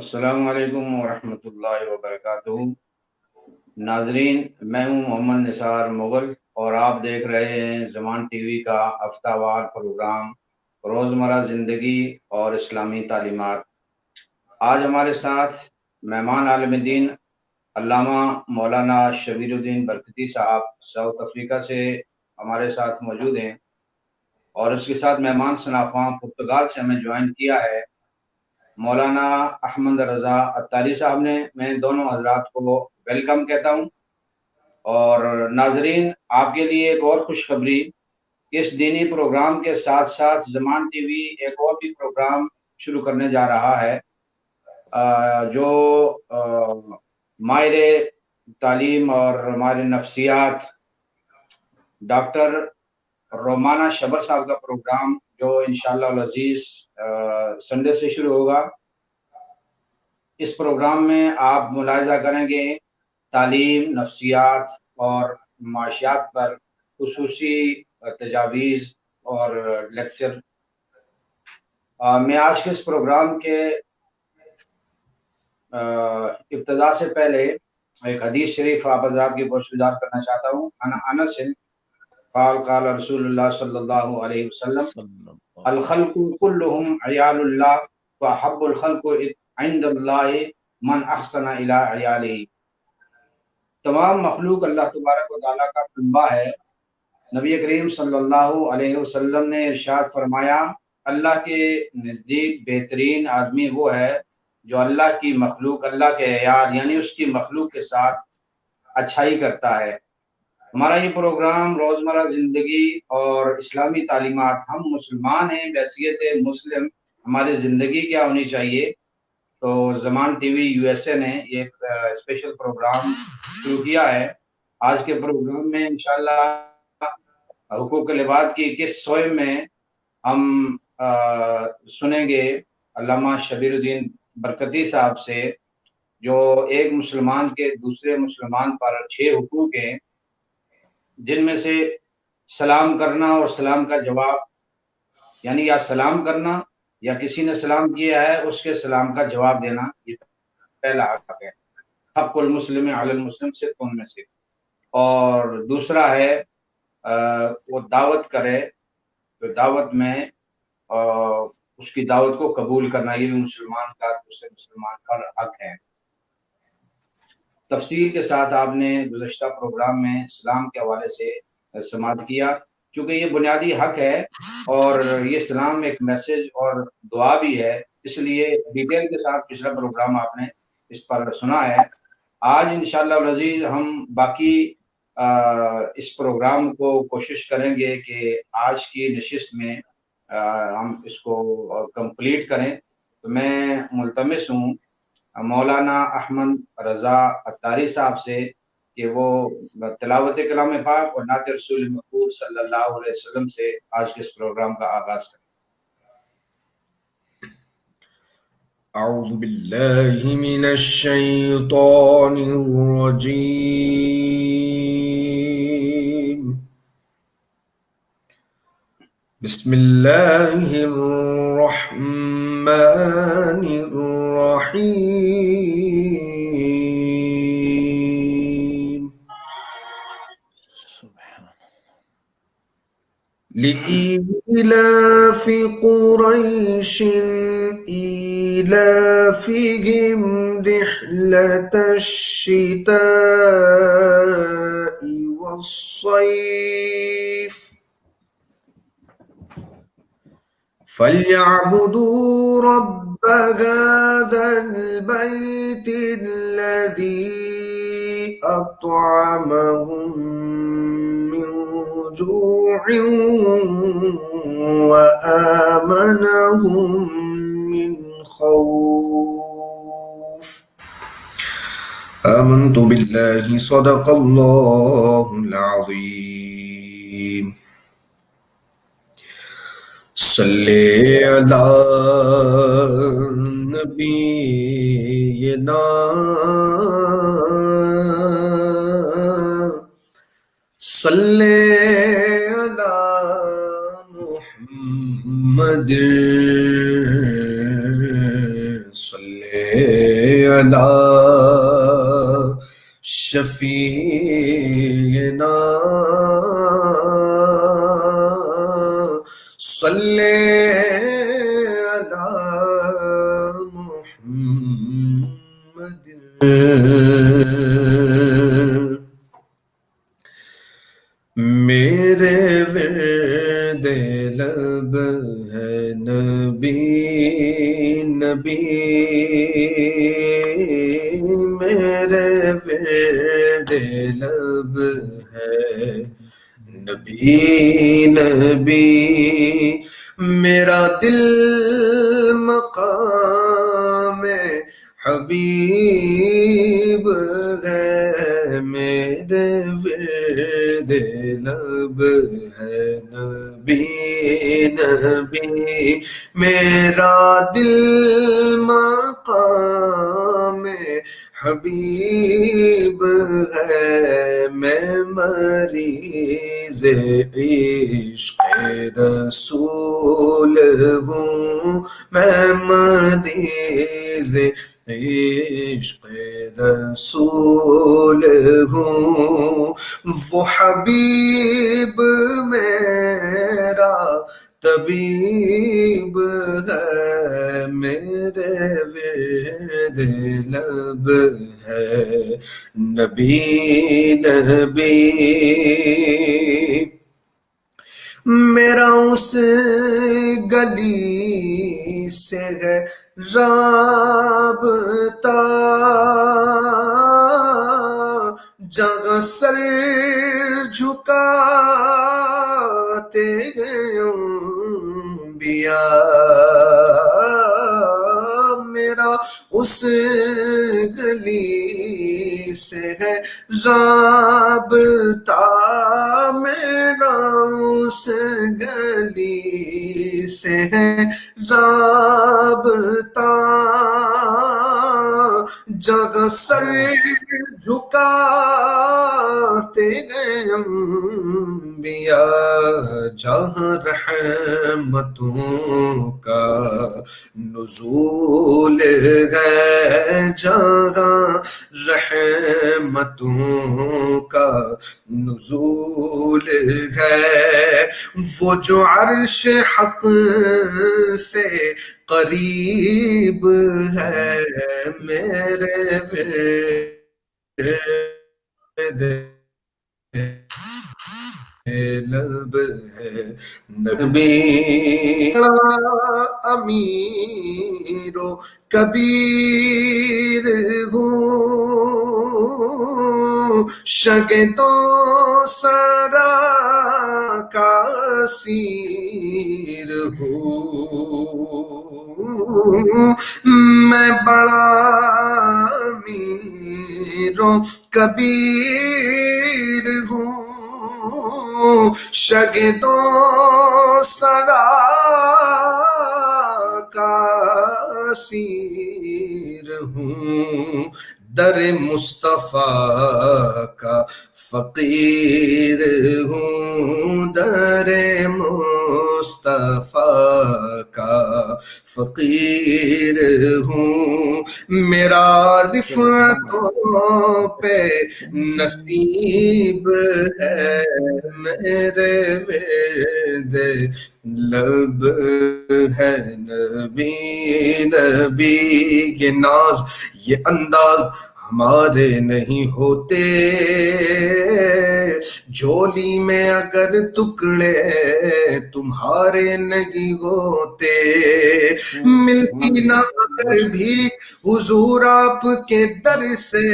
السلام علیکم ورحمۃ اللہ وبرکاتہ۔ ناظرین، میں ہوں محمد نثار مغل اور آپ دیکھ رہے ہیں زمان ٹی وی کا ہفتہ وار پروگرام روزمرہ زندگی اور اسلامی تعلیمات۔ آج ہمارے ساتھ مہمان عالم دین علامہ مولانا شبیر الدین برکتی صاحب ساؤتھ افریقہ سے ہمارے ساتھ موجود ہیں، اور اس کے ساتھ مہمان شناخواں پرتگال سے ہمیں جوائن کیا ہے مولانا احمد رضا عطاری صاحب نے۔ میں دونوں حضرات کو ویلکم کہتا ہوں۔ اور ناظرین، آپ کے لیے ایک اور خوشخبری، اس دینی پروگرام کے ساتھ ساتھ زمان ٹی وی ایک اور بھی پروگرام شروع کرنے جا رہا ہے جو ماہر تعلیم اور ماہر نفسیات ڈاکٹر رومانہ شبر صاحب کا پروگرام جو انشاءاللہ العزیز سنڈے سے شروع ہوگا۔ اس پروگرام میں آپ ملاحظہ کریں گے تعلیم، نفسیات اور معاشیات پر خصوصی تجاویز اور لیکچر۔ میں آج کے اس پروگرام کے ابتدا سے پہلے ایک حدیث شریف آپ حضرات کی گزار کرنا چاہتا ہوں۔ انس قال رسول اللہ صلی اللہ علیہ وسلم الخلق كلهم عيال الله وحب الخلق عند الله من احسن الى عياله۔ تمام مخلوق اللہ تبارک و تعالیٰ کا کنبہ ہے۔ نبی کریم صلی اللہ علیہ وسلم نے ارشاد فرمایا، اللہ کے نزدیک بہترین آدمی وہ ہے جو اللہ کی مخلوق، اللہ کے عیال یعنی اس کی مخلوق کے ساتھ اچھائی کرتا ہے۔ ہمارا یہ پروگرام روزمرہ زندگی اور اسلامی تعلیمات، ہم مسلمان ہیں، بحیثیت مسلم ہماری زندگی کیا ہونی چاہیے۔ تو زمان T V U S A نے یہ ایک اسپیشل پروگرام شروع کیا ہے۔ آج کے پروگرام میں انشاءاللہ حقوق العباد کی 21 میں ہم سنیں گے علامہ شبیر الدین برکتی صاحب سے، جو ایک مسلمان کے دوسرے مسلمان پر 6 حقوق ہیں، جن میں سے سلام کرنا اور سلام کا جواب، یعنی یا سلام کرنا یا کسی نے سلام کیا ہے اس کے سلام کا جواب دینا، یہ پہلا حق ہے، حق المسلم علی المسلم سے ان میں سے۔ اور دوسرا ہے وہ دعوت کرے تو دعوت میں اس کی دعوت کو قبول کرنا، یہ بھی مسلمان کا دوسرے مسلمان پر حق ہے۔ تفصیل کے ساتھ آپ نے گزشتہ پروگرام میں سلام کے حوالے سے سماعت کیا، چونکہ یہ بنیادی حق ہے اور یہ سلام ایک میسج اور دعا بھی ہے، اس لیے ڈیٹیل کے ساتھ پچھلا پروگرام آپ نے اس پر سنا ہے۔ آج انشاءاللہ العزیز ہم باقی اس پروگرام کو کوشش کریں گے کہ آج کی نشست میں ہم اس کو کمپلیٹ کریں۔ تو میں ملتمس ہوں مولانا احمد رضا عطاری صاحب سے کہ وہ تلاوت کلام پاک اور نعت رسول مقبول صلی اللہ علیہ وسلم سے آج کے اس پروگرام کا آغاز کریں۔ اعوذ باللہ من الشیطان الرجیم، بسم اللہ الرحمن الرحیم، لإيلاف قريش إيلافهم رحلة الشتاء والصيف فليعبدوا رب هذا البيت الذي أطعمهم من جوع وآمنهم من خوف۔ آمنت بالله صدق الله العظيم۔ صلی علی نبینا صلی علی محمد صلی علی شفیعنا صلی علی محمد میرے ورد لب ہے نبی نبی میرے ورد لب ہے نبی نبی میرا دل مقام حبیب ہے میرے ورد لب ہے نبی نبی میرا دل مقام حبیب ہے میں مریض عشق رسول ہوں میں مریض عشق رسول ہوں وہ حبیب میرا طبیب ہے میرے ورد لب ہے نبی نبی میرا اس گلی سے ہے رابطہ جگہ سر جھکاتے انبیاء میرا اس گلی سے ہے رابطہ میرا اس گلی سے ہے رابطہ جگہ سر جھکاتے انبیاء جہاں رحمتوں کا نزول ہے جہاں رحمتوں کا نزول ہے وہ جو عرش حق سے قریب ہے میرے ورد لب ہے نبی امیر و کبیر ہوں شگدوں سرا کا سیر ہوں میں بڑا امیر و کبیر ہوں شگدوں سرا کا سیر ہوں در مصطفیٰ کا فقیر ہوں در مصطفیٰ کا فقیر ہوں میرا رفعتوں پہ نصیب ہے میرے ورد لب ہے نبی نبی یہ ناز یہ انداز ہمارے نہیں ہوتے جھولی میں اگر ٹکڑے تمہارے نہیں ہوتے ملتی نہ اگر بھی حضور آپ کے در سے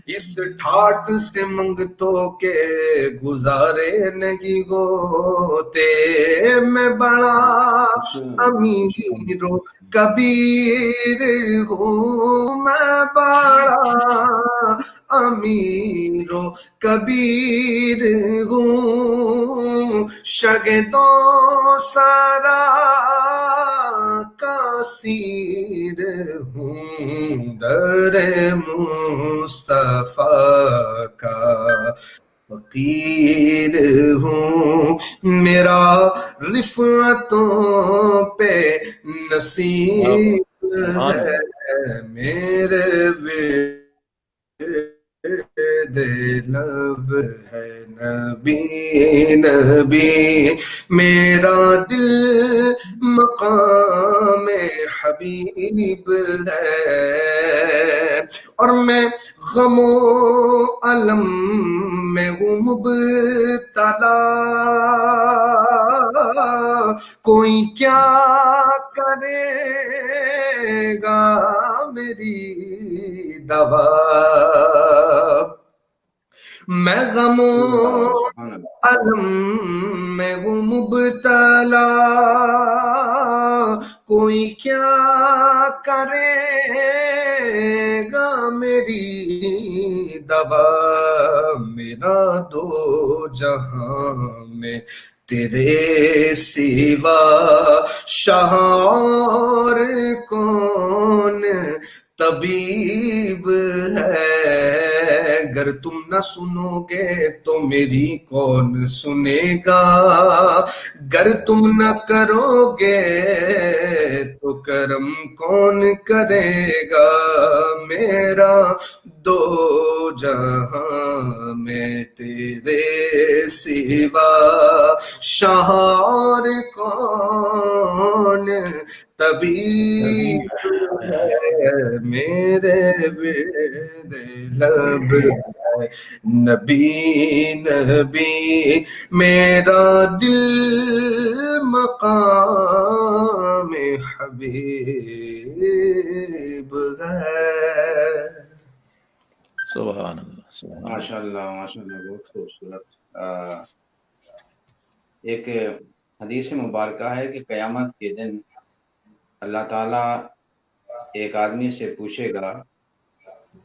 اس ٹھاٹ سے منگتوں کے گزارے نہیں ہوتے میں بڑا امیر و کبیر ہوں میں بڑا امیر و کبیر ہوں شگدوں سارا کا سیر ہوں در مصطفیٰ کا فقیر ہوں میرا رفعتوں پہ نصیب ہے میرے ورد لب ہے نبی نبی، میرا دل مقام حبیب ہے، اور میں غم و علم میں ہوں مبتلا، کوئی کیا کرے گا میری دوا، میں غم و سبحان اللہ، علم میں ہوں مبتلا، کوئی کیا کرے گا میری دوا، میرا دو جہاں میں تیرے سوا شاہ اور کون طبیب ہے، اگر تم نہ سنو گے تو میری کون سنے گا، گر تم نہ کرو گے تو کرم کون کرے گا، میرا دو جہاں میں تیرے سوا شاہ اور کون طبیب ہے، میرے ورد لب ہے نبی نبی، میرا دل مقام حبیب ہے۔ سبحان اللہ سبحان اللہ۔ ماشاء اللہ ماشاء اللہ، بہت خوبصورت۔ ایک حدیث مبارکہ ہے کہ قیامت کے دن اللہ تعالیٰ ایک آدمی سے پوچھے گا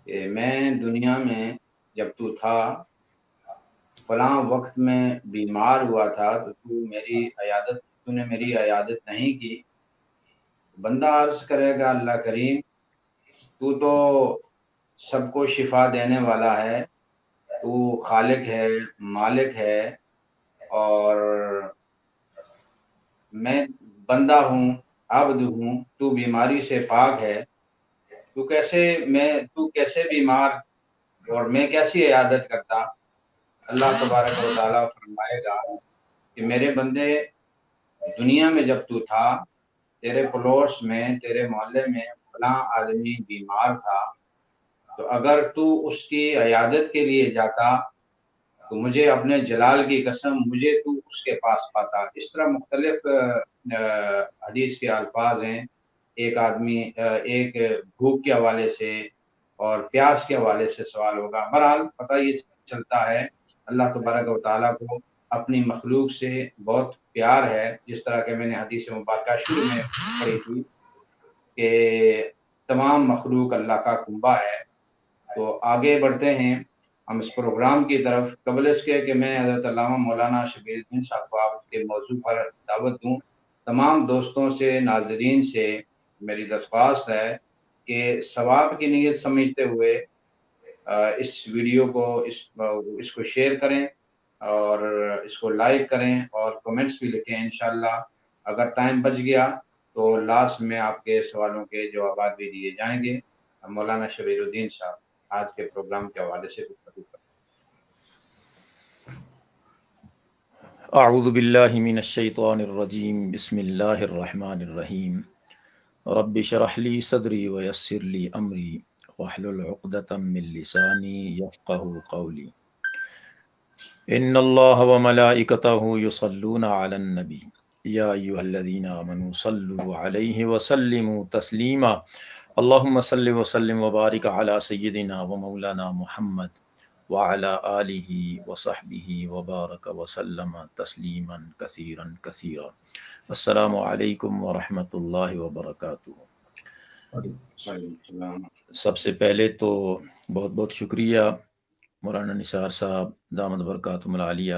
کہ میں دنیا میں جب تو تھا فلاں وقت میں بیمار ہوا تھا تو تو نے میری عیادت نہیں کی۔ بندہ عرض کرے گا اللہ کریم تو سب کو شفا دینے والا ہے، تو خالق ہے، مالک ہے، اور میں بندہ ہوں، عبد ہوں، تو بیماری سے پاک ہے، تو کیسے بیمار اور میں کیسی عیادت کرتا؟ اللہ تبارک و تعالیٰ فرمائے گا کہ میرے بندے دنیا میں جب تو تھا تیرے پڑوس میں، تیرے محلے میں فلاں آدمی بیمار تھا، تو اگر تو اس کی عیادت کے لیے جاتا تو مجھے اپنے جلال کی قسم مجھے تو اس کے پاس پاتا۔ اس طرح مختلف حدیث کے الفاظ ہیں، ایک آدمی ایک بھوک کے حوالے سے اور پیاس کے حوالے سے سوال ہوگا۔ بہرحال پتہ یہ چلتا ہے اللہ تبارک و تعالیٰ کو اپنی مخلوق سے بہت پیار ہے، جس طرح کہ میں نے حدیث مبارکہ شروع میں پڑھی تھی کہ تمام مخلوق اللہ کا کنبہ ہے۔ تو آگے بڑھتے ہیں ہم اس پروگرام کی طرف۔ قبل اس کے کہ میں حضرت علامہ مولانا شبیر الدین صاحب کو آپ کے موضوع پر دعوت دوں، تمام دوستوں سے، ناظرین سے میری درخواست ہے کہ ثواب کی نیت سمجھتے ہوئے اس ویڈیو کو اس کو شیئر کریں اور اس کو لائک کریں اور کمنٹس بھی لکھیں۔ انشاءاللہ اگر ٹائم بچ گیا تو لاسٹ میں آپ کے سوالوں کے جوابات بھی دیے جائیں گے۔ مولانا شبیر الدین صاحب آج کے پروگرام کے حوالے سے گفتگو کریں۔ اعوذ باللہ من الشیطان الرجیم، بسم اللہ الرحمن الرحیم، رب اشرح لی صدری ویسر لی امری واحلل عقدۃ من لسانی یفقهوا قولی۔ ان اللہ وملائکتہ یصلون علی النبی یا ایھا الذین آمنوا صلوا علیہ وسلموا تسلیما، اللہم صل وسلم وبارک علی سیدنا ومولانا محمد وعلى آلہ وصحبہ وبارک وسلم تسلیما کثیرا کثیرا۔ السلام علیکم ورحمۃ اللہ وبرکاتہ۔ وعلیکم السلام۔ سب سے پہلے تو بہت بہت شکریہ مولانا نثار صاحب دامت برکاتہم العالیہ،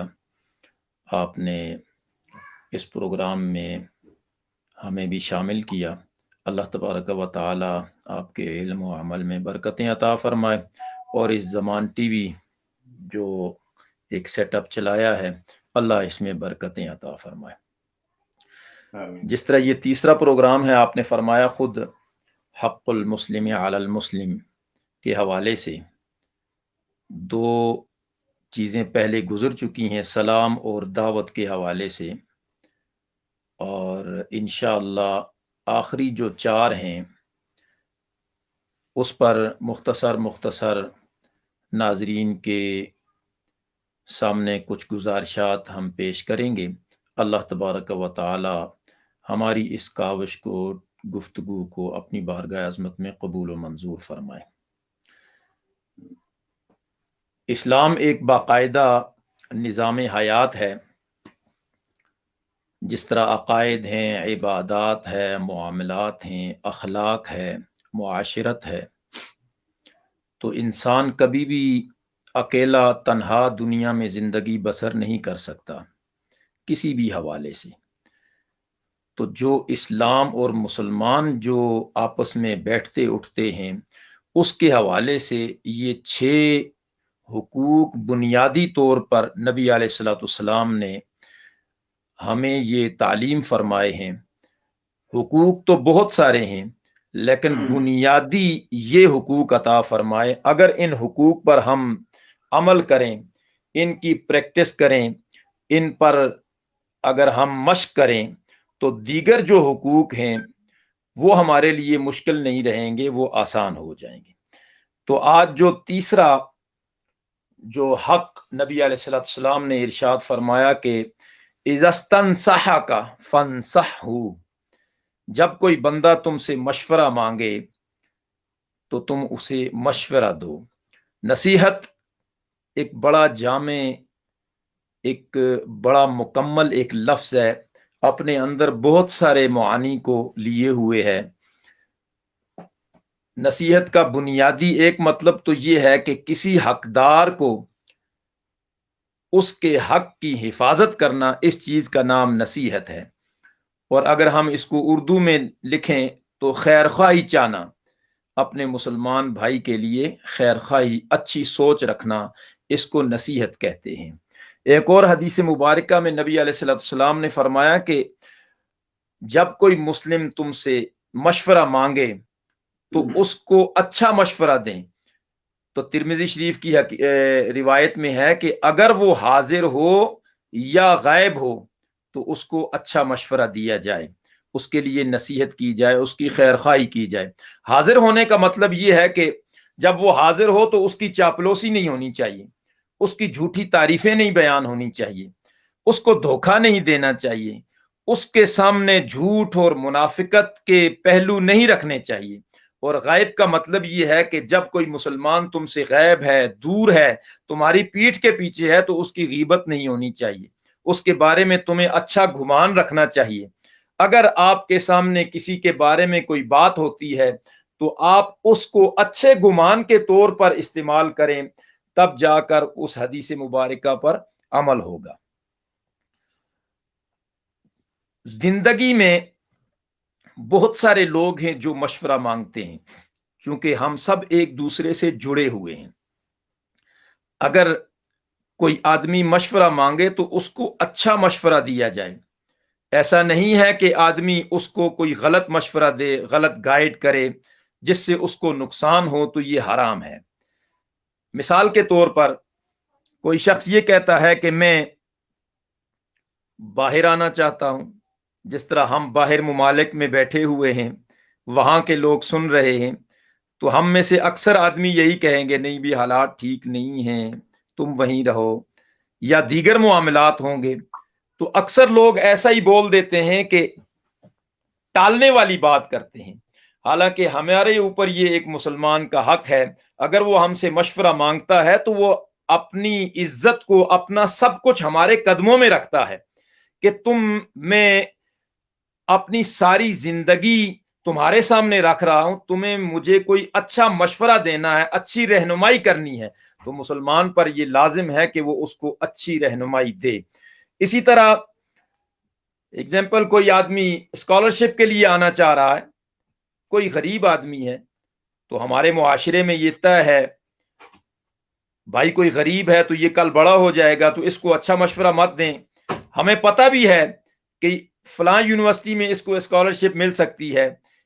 آپ نے اس پروگرام میں ہمیں بھی شامل کیا۔ اللہ تبارک و تعالی آپ کے علم و عمل میں برکتیں عطا فرمائے، اور اس زمان ٹی وی جو ایک سیٹ اپ چلایا ہے اللہ اس میں برکتیں عطا فرمائے۔ آمین۔ جس طرح یہ تیسرا پروگرام ہے، آپ نے فرمایا خود حق المسلم علی المسلم کے حوالے سے 2 چیزیں پہلے گزر چکی ہیں، سلام اور دعوت کے حوالے سے، اور انشاءاللہ آخری جو 4 ہیں اس پر مختصر ناظرین کے سامنے کچھ گزارشات ہم پیش کریں گے۔ اللہ تبارک و تعالی ہماری اس کاوش کو، گفتگو کو اپنی بارگاہ عظمت میں قبول و منظور فرمائے۔ اسلام ایک باقاعدہ نظام حیات ہے، جس طرح عقائد ہیں، عبادات ہے، معاملات ہیں، اخلاق ہے، معاشرت ہے، تو انسان کبھی بھی اکیلا تنہا دنیا میں زندگی بسر نہیں کر سکتا کسی بھی حوالے سے۔ تو جو اسلام اور مسلمان جو آپس میں بیٹھتے اٹھتے ہیں، اس کے حوالے سے یہ 6 حقوق بنیادی طور پر نبی علیہ الصلوۃ والسلام نے ہمیں یہ تعلیم فرمائے ہیں۔ حقوق تو بہت سارے ہیں، لیکن بنیادی یہ حقوق عطا فرمائے، اگر ان حقوق پر ہم عمل کریں، ان کی پریکٹس کریں، ان پر اگر ہم مشق کریں، تو دیگر جو حقوق ہیں وہ ہمارے لیے مشکل نہیں رہیں گے، وہ آسان ہو جائیں گے۔ تو آج جو تیسرا جو حق نبی علیہ الصلوۃ والسلام نے ارشاد فرمایا کہ اذا استنصحک فانصحہ، جب کوئی بندہ تم سے مشورہ مانگے تو تم اسے مشورہ دو۔ نصیحت ایک بڑا جامع، ایک بڑا مکمل ایک لفظ ہے، اپنے اندر بہت سارے معانی کو لیے ہوئے ہے۔ نصیحت کا بنیادی ایک مطلب تو یہ ہے کہ کسی حقدار کو اس کے حق کی حفاظت کرنا، اس چیز کا نام نصیحت ہے۔ اور اگر ہم اس کو اردو میں لکھیں تو خیر خواہی چاہنا، اپنے مسلمان بھائی کے لیے خیر خواہی، اچھی سوچ رکھنا، اس کو نصیحت کہتے ہیں۔ ایک اور حدیث مبارکہ میں نبی علیہ الصلوۃ والسلام نے فرمایا کہ جب کوئی مسلم تم سے مشورہ مانگے تو اس کو اچھا مشورہ دیں۔ تو ترمذی شریف کی روایت میں ہے کہ اگر وہ حاضر ہو یا غائب ہو تو اس کو اچھا مشورہ دیا جائے، اس کے لیے نصیحت کی جائے، اس کی خیر خواہی کی جائے۔ حاضر ہونے کا مطلب یہ ہے کہ جب وہ حاضر ہو تو اس کی چاپلوسی نہیں ہونی چاہیے، اس کی جھوٹی تعریفیں نہیں بیان ہونی چاہیے، اس کو دھوکہ نہیں دینا چاہیے، اس کے سامنے جھوٹ اور منافقت کے پہلو نہیں رکھنے چاہیے۔ اور غائب کا مطلب یہ ہے کہ جب کوئی مسلمان تم سے غائب ہے، دور ہے، تمہاری پیٹھ کے پیچھے ہے، تو اس کی غیبت نہیں ہونی چاہیے، اس کے بارے میں تمہیں اچھا گمان رکھنا چاہیے۔ اگر آپ کے سامنے کسی کے بارے میں کوئی بات ہوتی ہے تو آپ اس کو اچھے گمان کے طور پر استعمال کریں، تب جا کر اس حدیث مبارکہ پر عمل ہوگا۔ زندگی میں بہت سارے لوگ ہیں جو مشورہ مانگتے ہیں، چونکہ ہم سب ایک دوسرے سے جڑے ہوئے ہیں۔ اگر کوئی آدمی مشورہ مانگے تو اس کو اچھا مشورہ دیا جائے۔ ایسا نہیں ہے کہ آدمی اس کو کوئی غلط مشورہ دے، غلط گائیڈ کرے جس سے اس کو نقصان ہو، تو یہ حرام ہے۔ مثال کے طور پر کوئی شخص یہ کہتا ہے کہ میں باہر آنا چاہتا ہوں، جس طرح ہم باہر ممالک میں بیٹھے ہوئے ہیں، وہاں کے لوگ سن رہے ہیں، تو ہم میں سے اکثر آدمی یہی کہیں گے نہیں بھی حالات ٹھیک نہیں ہیں، تم وہیں رہو، یا دیگر معاملات ہوں گے۔ تو اکثر لوگ ایسا ہی بول دیتے ہیں کہ ٹالنے والی بات کرتے ہیں، حالانکہ ہمارے اوپر یہ ایک مسلمان کا حق ہے، اگر وہ ہم سے مشورہ مانگتا ہے تو وہ اپنی عزت کو، اپنا سب کچھ ہمارے قدموں میں رکھتا ہے کہ میں اپنی ساری زندگی تمہارے سامنے رکھ رہا ہوں، تمہیں مجھے کوئی اچھا مشورہ دینا ہے، اچھی رہنمائی کرنی ہے، تو مسلمان پر یہ لازم ہے کہ وہ اس کو اچھی رہنمائی دے۔ اسی طرح اگزامپل، کوئی آدمی اسکالرشپ کے لیے آنا چاہ رہا ہے، کوئی غریب آدمی ہے، تو ہمارے معاشرے میں یہ طے ہے بھائی کوئی غریب ہے تو یہ کل بڑا ہو جائے گا، تو اس کو اچھا مشورہ مت دیں۔ ہمیں پتہ بھی ہے کہ فلاں یونیورسٹی میں اس کو اسکالرشپ مل سکتی ہے،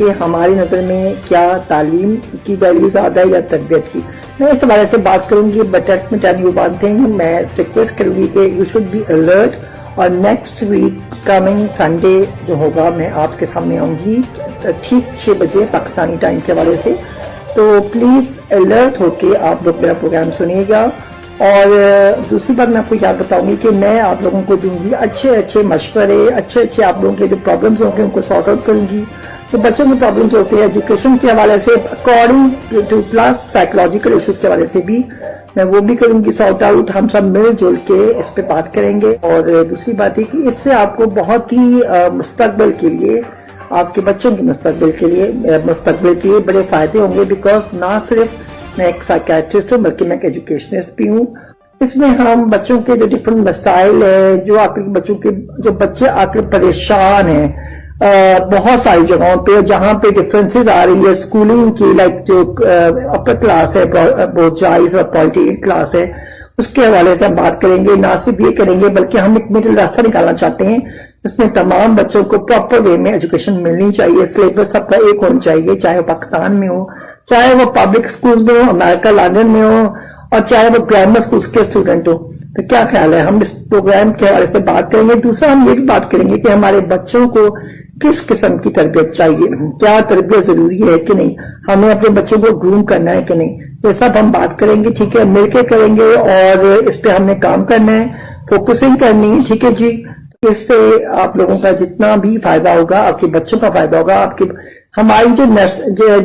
کہ ہماری نظر میں کیا تعلیم کی ویلیو زیادہ ہے یا تربیت کی. میں اس حوالے سے بات کروں گی, but let me tell you one thing, میں ریکویسٹ کروں گی کہ یو شوڈ بی الرٹ. اور نیکسٹ ویک کمنگ سنڈے جو ہوگا میں آپ کے سامنے آؤں گی ٹھیک 6 بجے پاکستانی ٹائم کے حوالے سے. تو پلیز الرٹ ہو کے آپ لوگ میرا پروگرام سنیے گا. اور دوسری بات میں آپ کو یاد بتاؤں گی کہ میں آپ لوگوں کو دوں گی اچھے مشورے, اچھے آپ لوگوں کے جو پرابلمس ہوں گے ان کو سارٹ آؤٹ کروں گی. تو بچوں کے پرابلمس ہوتے ہیں ایجوکیشن کے حوالے سے according two plus psychological issues کے حوالے سے بھی میں وہ بھی کروں گی سارٹ آؤٹ. ہم سب مل جل کے اس پہ بات کریں گے. اور دوسری بات ہے کہ اس سے آپ کو بہت ہی مستقبل کے لیے, آپ کے بچوں کے مستقبل کے لیے بڑے فائدے ہوں گے. بیکاز نہ صرف میں ایک سائیکیٹرسٹ ہوں بلکہ میں ایک ایجوکیشنسٹ بھی ہوں. اس میں ہم بچوں کے جو ڈفرنٹ مسائل ہیں, جو آپ کے بچوں کے جو بچے آ کے پریشان ہیں بہت ساری جگہوں پہ جہاں پہ ڈفرینسز آ رہی ہے اسکولنگ کی, لائک جو اپر کلاس ہے بوجائز اور پوائنٹی 8 کلاس ہے, اس کے حوالے سے ہم بات کریں گے. نہ صرف یہ کریں گے بلکہ ہم ایک مڈل راستہ نکالنا چاہتے ہیں اس میں تمام بچوں کو پراپر وے میں ایجوکیشن ملنی چاہیے. سلیبس سب کا ایک ہونا چاہیے, چاہے وہ پاکستان میں ہو, چاہے وہ پبلک اسکول میں ہو, امریکہ لندن میں ہو, اور چاہے وہ گرامر اسکول کے اسٹوڈنٹ ہو. تو کیا خیال ہے, ہم اس پروگرام کے حوالے سے بات کریں گے. دوسرا ہم یہ بھی بات کریں گے کہ ہمارے بچوں کو کس قسم کی تربیت چاہیے, کیا تربیت ضروری ہے کہ نہیں, ہمیں اپنے بچوں کو گروم کرنا ہے کہ نہیں. یہ سب ہم بات کریں گے, ٹھیک ہے, مل کے کریں گے. اور اس پہ ہم نے کام کرنا ہے, فوکسنگ کرنی ہے, ٹھیک ہے جی. اس سے آپ لوگوں کا جتنا بھی فائدہ ہوگا, آپ کے بچوں کا فائدہ ہوگا, آپ کی ہماری جو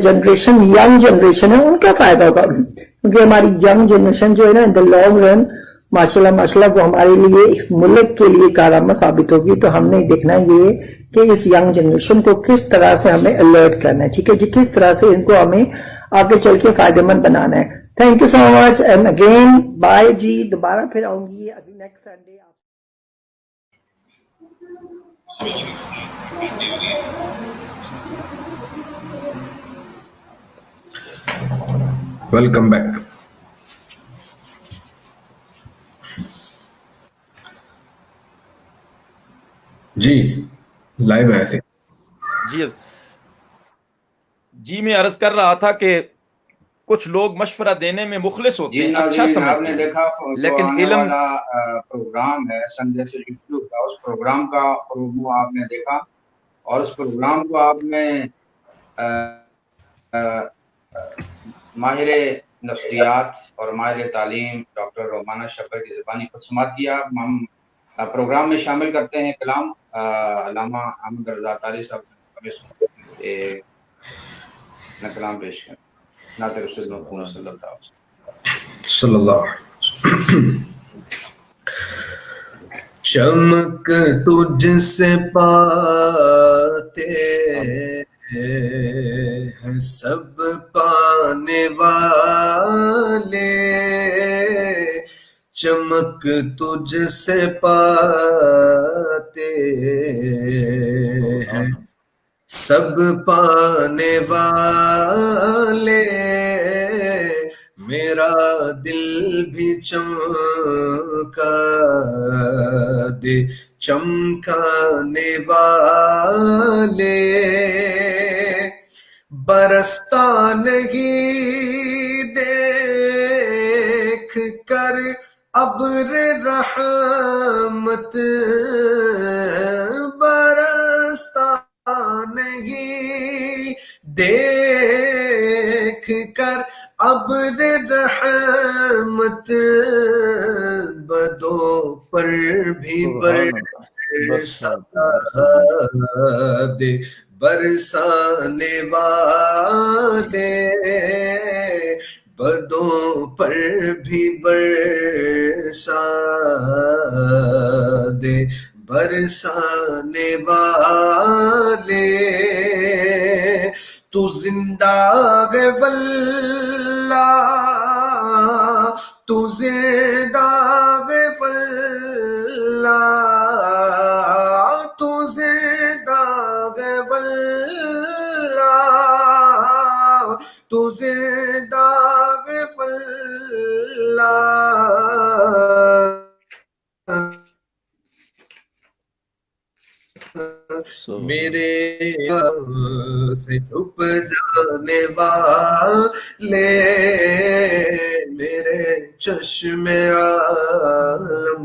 جنریشن ینگ جنریشن ہے ان کا فائدہ ہوگا. کیونکہ ہماری ینگ جنریشن جو ہے نا, ان دا لانگ رن ماشاءاللہ وہ ہمارے لیے اس ملک کے لیے کارآمد ثابت ہوگی. تو ہم نے دیکھنا یہ کہ اس ینگ جنریشن کو کس طرح سے ہمیں الرٹ کرنا ہے, ٹھیک ہے جی, کس طرح سے ان کو ہمیں آگے چل کے فائدہ مند بنانا ہے. Thank you so much and again bye جی. دوبارہ پھر آؤں گی ابھی نیکسٹ سنڈے. Welcome back. جی لائیو ہے ایسے. جی میں عرض کر رہا تھا کہ کچھ لوگ مشورہ دینے میں مخلص ہوتے ہیں, اچھا سمجھتے ہیں. آپ نے دیکھا لیکن آنے علم والا پروگرام ہے سنڈے سے شروع کا, اس پروگرام کا پرومو آپ نے دیکھا, اور اس پروگرام کو آپ نے ماہر نفسیات اور ماہر تعلیم ڈاکٹر رومانہ شبر کی زبانی خود سماعت کیا. ہم پروگرام میں شامل کرتے ہیں کلام علامہ احمد رضا تاری صاحب نے کلام پیش کیا. نعت رسول محمد صلی اللہ علیہ وسلم صلی اللہ علیہ وسلم. چمک تجھ سے پاتے ہیں سب پانے والے, چمک تجھ سے پاتے ہیں سب پانے والے, میرا دل بھی چمکا دے چمکانے والے, برستا نہیں دیکھ کر ابر رحمت, برستا نہیں دیکھ کر ابر رحمت, بدوں پر بھی برسا دے برسانے والے, بدوں پر بھی برسا دے برسانے والے. تو زندہ ہے واللہ, تو زندہ ہے واللہ, تو زندہ ہے واللہ, تو زندہ ہے واللہ. میرے سے چھپ جانے والے میرے چشم عالم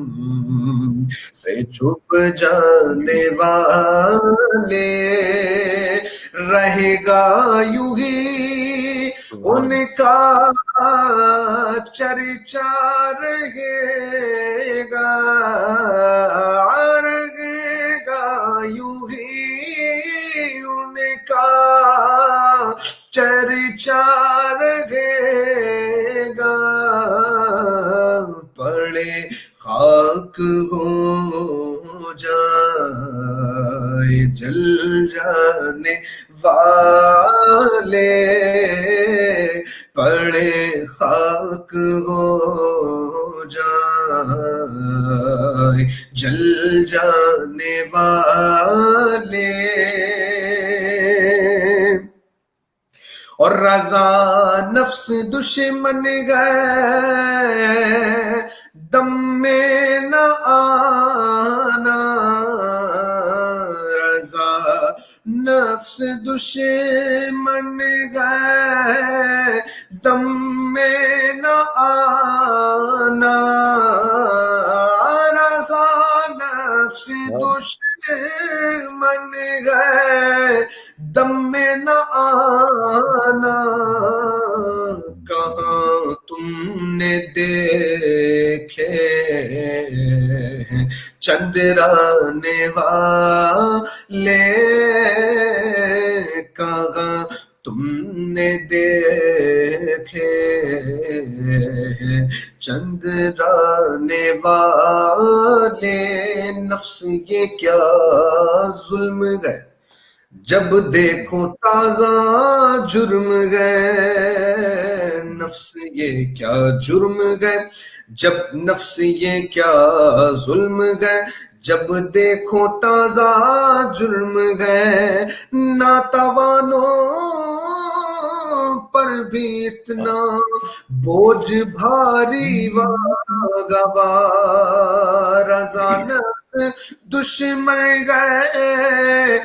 سے چھپ جانے والے رہے گا یوں ہی ان کا چرچا رہے گا یوں ہی ان کا چرچا رہے گا پڑے خاک ہو جائے جل جانے والے پڑے خاک ہو جائے جل جانے والے اور رضا نفس دشمن گئے دم میں نہ آنا رضا نفس دشمن گئے دم میں نہ آنا رضا نفس دشمن گئے دم میں نہ آنا کہاں تم نے دیکھے چندرانے والے کہاں تم نے دیکھے چندرانے والے نفس یہ کیا ظلم ہے جب دیکھو تازہ جرم گئے نفس یہ کیا جرم گئے جب نفس یہ کیا ظلم گئے جب دیکھو تازہ جرم گئے ناتوانوں پر بھی اتنا بوجھ بھاری واگوا رضا دشمن گئے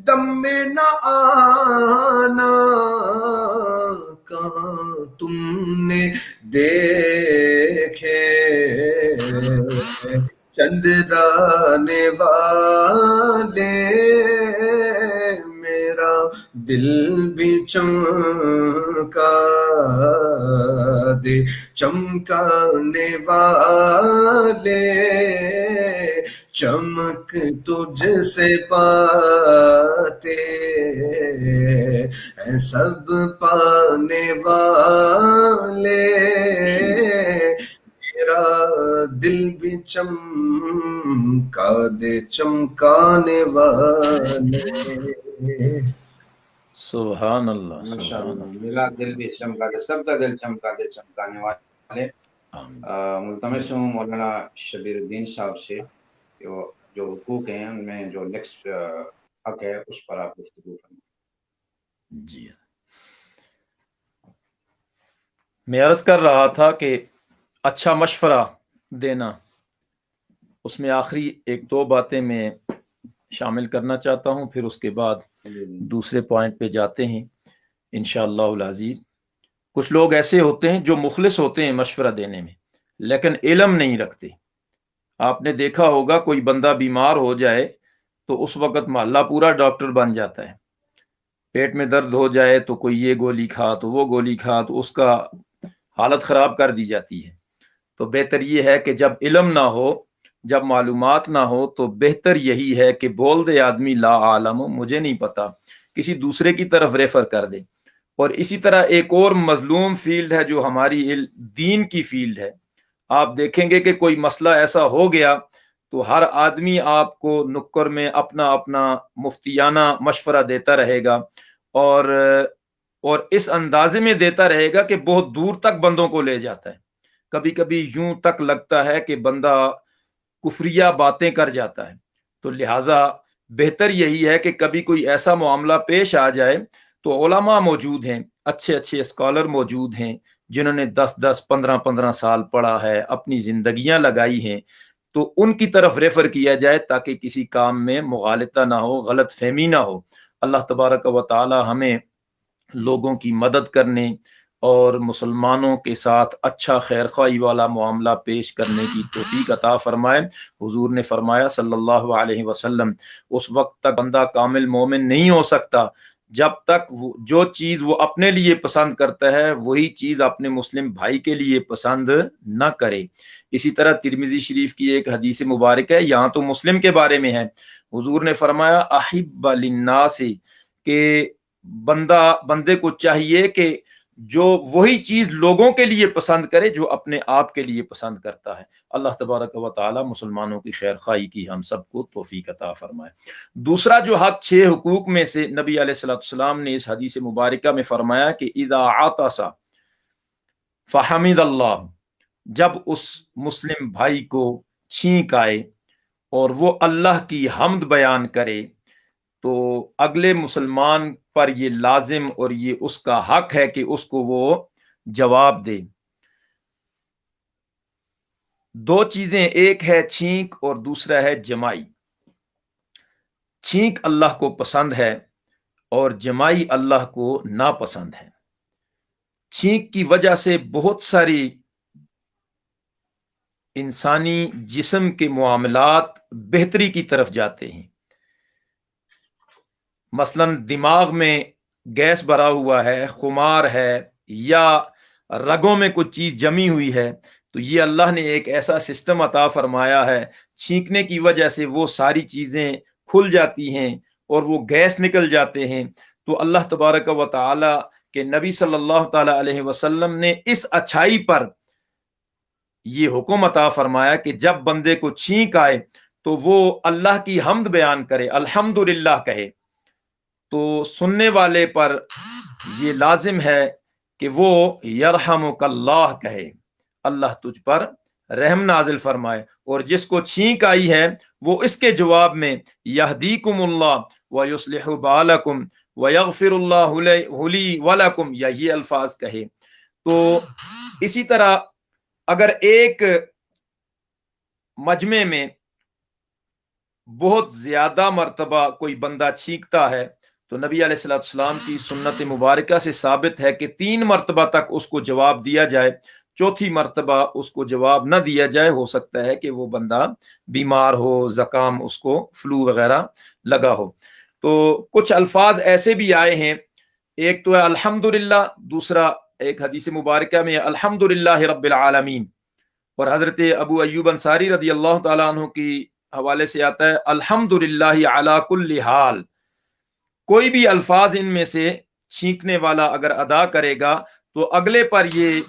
دم میں نہ آنا کہاں تم نے دیکھے چندرانے والے میرا دل بھی چمکا دے چمکانے والے چمک تجھ سے پاتے ہیں سب پانے والے میرا دل بھی چمکا دے چمکانے والے سبحان اللہ ماشاءاللہ میرا دل بھی چمکا دے سب کا دل چمکا دے چمکانے والے ملتمس ہوں مولانا شبیر الدین صاحب سے جو حقوق ہیں ان میں جو نیکسٹ حق ہے اس پر آپ گفتگو کریں. جی میں عرض کر رہا تھا کہ اچھا مشورہ دینا اس میں آخری ایک دو باتیں میں شامل کرنا چاہتا ہوں پھر اس کے بعد دوسرے پوائنٹ پہ جاتے ہیں انشاءاللہ العزیز. کچھ لوگ ایسے ہوتے ہیں جو مخلص ہوتے ہیں مشورہ دینے میں لیکن علم نہیں رکھتے. آپ نے دیکھا ہوگا کوئی بندہ بیمار ہو جائے تو اس وقت محلہ پورا ڈاکٹر بن جاتا ہے. پیٹ میں درد ہو جائے تو کوئی یہ گولی کھا تو وہ گولی کھا تو اس کا حالت خراب کر دی جاتی ہے. تو بہتر یہ ہے کہ جب علم نہ ہو جب معلومات نہ ہو تو بہتر یہی ہے کہ بول دے آدمی لا عالم مجھے نہیں پتا کسی دوسرے کی طرف ریفر کر دے. اور اسی طرح ایک اور مظلوم فیلڈ ہے جو ہماری دین کی فیلڈ ہے. آپ دیکھیں گے کہ کوئی مسئلہ ایسا ہو گیا تو ہر آدمی آپ کو نکر میں اپنا اپنا مفتیانہ مشورہ دیتا رہے گا اور اس اندازے میں دیتا رہے گا کہ بہت دور تک بندوں کو لے جاتا ہے. کبھی کبھی یوں تک لگتا ہے کہ بندہ کفریہ باتیں کر جاتا ہے. تو لہٰذا بہتر یہی ہے کہ کبھی کوئی ایسا معاملہ پیش آ جائے تو علماء موجود ہیں اچھے اچھے اسکالر موجود ہیں جنہوں نے 10-10 15-15 سال پڑھا ہے اپنی زندگیاں لگائی ہیں. تو ان کی طرف ریفر کیا جائے تاکہ کسی کام میں مغالطہ نہ ہو، غلط فہمی نہ ہو۔ اللہ تبارک و تعالی ہمیں لوگوں کی مدد کرنے اور مسلمانوں کے ساتھ اچھا خیر خواہی والا معاملہ پیش کرنے کی توفیق عطا فرمائے۔ حضور نے فرمایا صلی اللہ علیہ وسلم، اس وقت تک بندہ کامل مومن نہیں ہو سکتا جب تک جو چیز وہ اپنے لیے پسند کرتا ہے وہی چیز اپنے مسلم بھائی کے لیے پسند نہ کرے۔ اسی طرح ترمذی شریف کی ایک حدیث مبارک ہے، یہاں تو مسلم کے بارے میں ہے، حضور نے فرمایا احب للناس، کہ بندے کو چاہیے کہ جو وہی چیز لوگوں کے لیے پسند کرے جو اپنے آپ کے لیے پسند کرتا ہے۔ اللہ تبارک و تعالی مسلمانوں کی خیر خواہی کی ہم سب کو توفیق عطا فرمائے۔ دوسرا جو حق 6 حقوق میں سے نبی علیہ الصلوۃ والسلام نے اس حدیث مبارکہ میں فرمایا کہ اذا عطس فحمد اللہ، جب اس مسلم بھائی کو چھینک آئے اور وہ اللہ کی حمد بیان کرے تو اگلے مسلمان پر یہ لازم اور یہ اس کا حق ہے کہ اس کو وہ جواب دے۔ 2 چیزیں، ایک ہے چھینک اور دوسرا ہے جمائی۔ چھینک اللہ کو پسند ہے اور جمائی اللہ کو ناپسند ہے۔ چھینک کی وجہ سے بہت ساری انسانی جسم کے معاملات بہتری کی طرف جاتے ہیں۔ مثلا دماغ میں گیس بھرا ہوا ہے، خمار ہے، یا رگوں میں کچھ چیز جمی ہوئی ہے، تو یہ اللہ نے ایک ایسا سسٹم عطا فرمایا ہے، چھینکنے کی وجہ سے وہ ساری چیزیں کھل جاتی ہیں اور وہ گیس نکل جاتے ہیں۔ تو اللہ تبارک و تعالی کے نبی صلی اللہ تعالی علیہ وسلم نے اس اچھائی پر یہ حکم عطا فرمایا کہ جب بندے کو چھینک آئے تو وہ اللہ کی حمد بیان کرے، الحمدللہ کہے۔ تو سننے والے پر یہ لازم ہے کہ وہ یرحمک اللہ کہے، اللہ تجھ پر رحم نازل فرمائے، اور جس کو چھینک آئی ہے وہ اس کے جواب میں یہدیکم اللہ ویصلح بالکم ویغفر اللہ لی ولکم، یا یہ الفاظ کہے۔ تو اسی طرح اگر ایک مجمع میں بہت زیادہ مرتبہ کوئی بندہ چھینکتا ہے تو نبی علیہ الصلوۃ والسلام کی سنت مبارکہ سے ثابت ہے کہ 3 مرتبہ تک اس کو جواب دیا جائے، چوتھی مرتبہ اس کو جواب نہ دیا جائے، ہو سکتا ہے کہ وہ بندہ بیمار ہو، زکام، اس کو فلو وغیرہ لگا ہو۔ تو کچھ الفاظ ایسے بھی آئے ہیں، ایک تو ہے الحمدللہ، دوسرا ایک حدیث مبارکہ میں الحمدللہ رب العالمین، اور حضرت ابو ایوب انصاری رضی اللہ تعالیٰ عنہ کی حوالے سے آتا ہے الحمدللہ علی کل حال۔ کوئی بھی الفاظ ان میں سے چھینکنے والا اگر ادا کرے گا تو اگلے پر یہ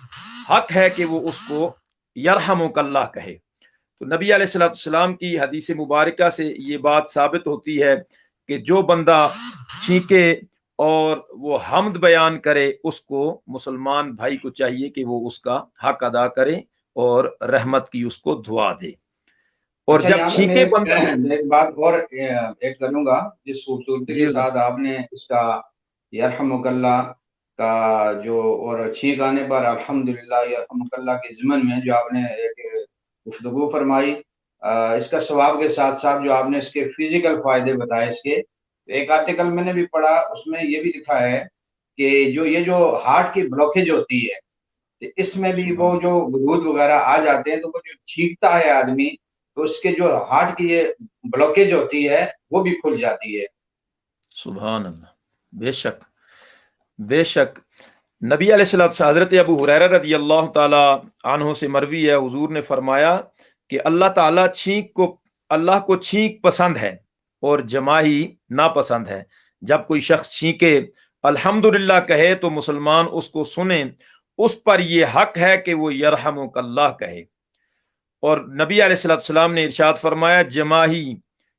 حق ہے کہ وہ اس کو یرحمک اللہ کہے۔ تو نبی علیہ الصلوۃ والسلام کی حدیث مبارکہ سے یہ بات ثابت ہوتی ہے کہ جو بندہ چھینکے اور وہ حمد بیان کرے اس کو مسلمان بھائی کو چاہیے کہ وہ اس کا حق ادا کرے اور رحمت کی اس کو دعا دے۔ اور جب چھینکے بندہ، ایک بات اور ایڈ کروں گا، جس خوبصورتی کے ساتھ آپ نے اس کا یرحمک اللہ کا جو اور چھینک آنے پر الحمدللہ یرحمک اللہ کے ضمن میں جو آپ نے ایک گفتگو فرمائی، اس کا ثواب کے ساتھ ساتھ جو آپ نے اس کے فزیکل فائدے بتائے، اس کے ایک آرٹیکل میں نے بھی پڑھا، اس میں یہ بھی لکھا ہے کہ یہ جو ہارٹ کی بلوکیج ہوتی ہے اس میں بھی وہ جو غدود وغیرہ آ جاتے ہیں تو وہ جو چھینکتا ہے آدمی تو اس کے جو ہارٹ کی یہ بلوکیج ہوتی ہے وہ بھی کھل جاتی ہے۔ سبحان اللہ، بے شک بے شک۔ نبی علیہ الصلوۃ والسلام، حضرت ابو ہریرہ رضی اللہ تعالی عنہ سے مروی ہے، حضور نے فرمایا کہ اللہ تعالیٰ اللہ کو چھینک پسند ہے اور جمائی ناپسند ہے۔ جب کوئی شخص چھینکے الحمدللہ کہے تو مسلمان اس کو سنیں، اس پر یہ حق ہے کہ وہ یرحمک اللہ کہے۔ اور نبی علیہ الصلوۃ والسلام نے ارشاد فرمایا جمائی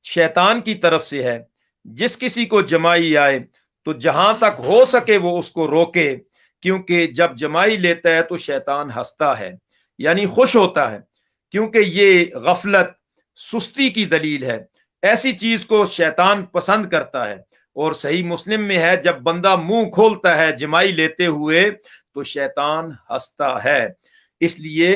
شیطان کی طرف سے ہے، جس کسی کو جمائی آئے تو جہاں تک ہو سکے وہ اس کو روکے، کیونکہ جب جمائی لیتا ہے تو شیطان ہنستا ہے، یعنی خوش ہوتا ہے، کیونکہ یہ غفلت سستی کی دلیل ہے، ایسی چیز کو شیطان پسند کرتا ہے۔ اور صحیح مسلم میں ہے جب بندہ منہ کھولتا ہے جمائی لیتے ہوئے تو شیطان ہنستا ہے۔ اس لیے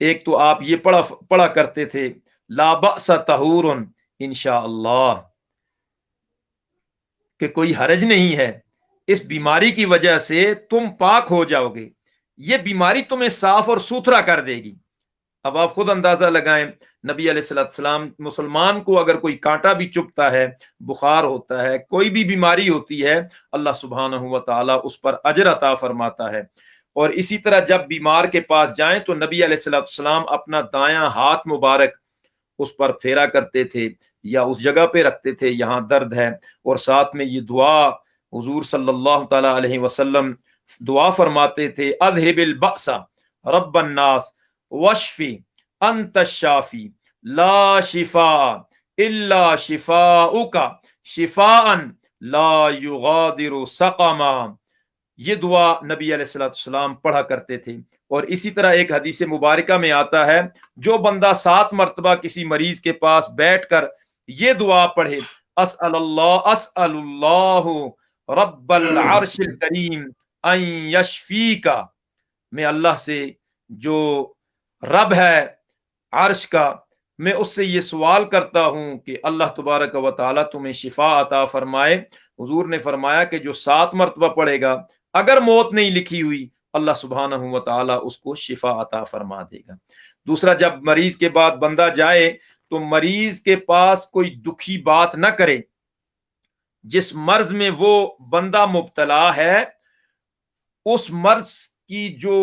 ایک تو آپ یہ پڑھا کرتے تھے لا بأس طہور انشاءاللہ، کہ کوئی حرج نہیں ہے، اس بیماری کی وجہ سے تم پاک ہو جاؤ گے، یہ بیماری تمہیں صاف اور ستھرا کر دے گی۔ اب آپ خود اندازہ لگائیں، نبی علیہ السلام مسلمان کو اگر کوئی کانٹا بھی چبھتا ہے، بخار ہوتا ہے، کوئی بھی بیماری ہوتی ہے، اللہ سبحانہ و تعالی اس پر اجر عطا فرماتا ہے۔ اور اسی طرح جب بیمار کے پاس جائیں تو نبی علیہ السلام اپنا دایاں ہاتھ مبارک اس پر پھیرا کرتے تھے یا اس جگہ پہ رکھتے تھے یہاں درد ہے، اور ساتھ میں یہ دعا حضور صلی اللہ تعالی علیہ وسلم دعا فرماتے تھے اذهب البأس رب الناس واشفی انت الشافی لا شفاء الا شفاؤک شفاء لا یغادر سقما۔ یہ دعا نبی علیہ السلام پڑھا کرتے تھے۔ اور اسی طرح ایک حدیث مبارکہ میں آتا ہے جو بندہ 7 مرتبہ کسی مریض کے پاس بیٹھ کر یہ دعا پڑھے اسأل اللہ رب العرش الکریم ان یشفیک، میں اللہ سے جو رب ہے عرش کا، میں اس سے یہ سوال کرتا ہوں کہ اللہ تبارک و تعالی تمہیں شفا عطا فرمائے۔ حضور نے فرمایا کہ جو 7 مرتبہ پڑھے گا، اگر موت نہیں لکھی ہوئی، اللہ سبحانہ و تعالی اس کو شفا عطا فرما دے گا۔ دوسرا، جب مریض کے بعد بندہ جائے تو مریض کے پاس کوئی دکھی بات نہ کرے، جس مرض میں وہ بندہ مبتلا ہے اس مرض کی جو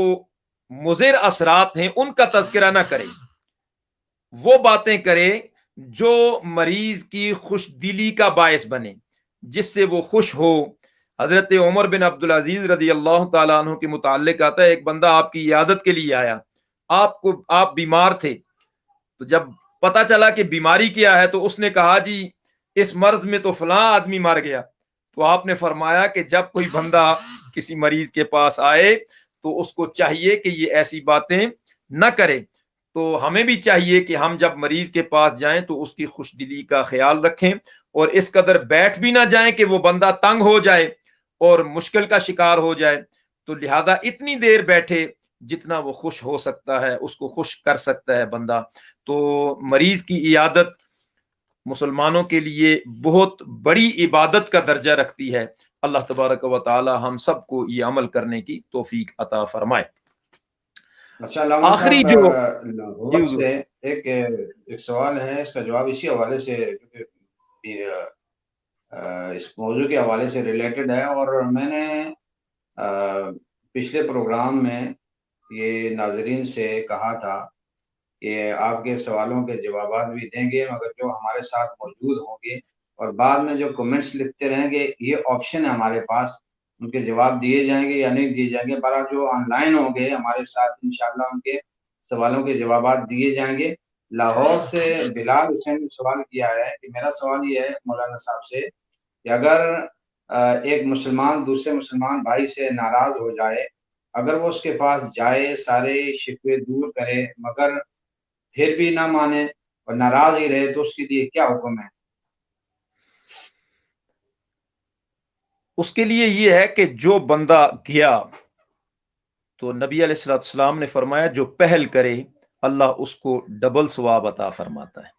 مضر اثرات ہیں ان کا تذکرہ نہ کرے، وہ باتیں کرے جو مریض کی خوش دلی کا باعث بنے، جس سے وہ خوش ہو۔ حضرت عمر بن عبدالعزیز رضی اللہ تعالیٰ عنہ کے متعلق آتا ہے ایک بندہ آپ کی عیادت کے لیے آیا، آپ بیمار تھے، تو جب پتا چلا کہ بیماری کیا ہے تو اس نے کہا جی اس مرض میں تو فلاں آدمی مر گیا۔ تو آپ نے فرمایا کہ جب کوئی بندہ کسی مریض کے پاس آئے تو اس کو چاہیے کہ یہ ایسی باتیں نہ کرے۔ تو ہمیں بھی چاہیے کہ ہم جب مریض کے پاس جائیں تو اس کی خوش دلی کا خیال رکھیں، اور اس قدر بیٹھ بھی نہ جائیں کہ وہ بندہ تنگ ہو جائے اور مشکل کا شکار ہو جائے۔ تو لہذا اتنی دیر بیٹھے جتنا وہ خوش ہو سکتا ہے، اس کو خوش کر سکتا ہے بندہ۔ تو مریض کی عیادت مسلمانوں کے لیے بہت بڑی عبادت کا درجہ رکھتی ہے۔ اللہ تبارک و تعالی ہم سب کو یہ عمل کرنے کی توفیق عطا فرمائے۔ اچھا علامہ آخری صاحب، جو لاہور سے ایک سوال ہے، اس کا جواب اسی حوالے سے اس موضوع کے حوالے سے ریلیٹڈ ہے، اور میں نے پچھلے پروگرام میں یہ ناظرین سے کہا تھا کہ آپ کے سوالوں کے جوابات بھی دیں گے، مگر جو ہمارے ساتھ موجود ہوں گے اور بعد میں جو کمنٹس لکھتے رہیں گے، یہ آپشن ہے ہمارے پاس، ان کے جواب دیے جائیں گے یا نہیں دیے جائیں گے۔ برا جو آن لائن ہوں گے ہمارے ساتھ انشاءاللہ ان کے سوالوں کے جوابات دیے جائیں گے۔ لاہور سے بلال حسین نے سوال کیا ہے کہ میرا سوال یہ ہے مولانا صاحب سے کہ اگر ایک مسلمان دوسرے مسلمان بھائی سے ناراض ہو جائے، اگر وہ اس کے پاس جائے، سارے شکوے دور کرے، مگر پھر بھی نہ مانے اور ناراض ہی رہے، تو اس کے لیے کیا حکم ہے؟ اس کے لیے یہ ہے کہ جو بندہ گیا تو نبی علیہ السلام نے فرمایا جو پہل کرے اللہ اس کو ڈبل ثواب عطا فرماتا ہے،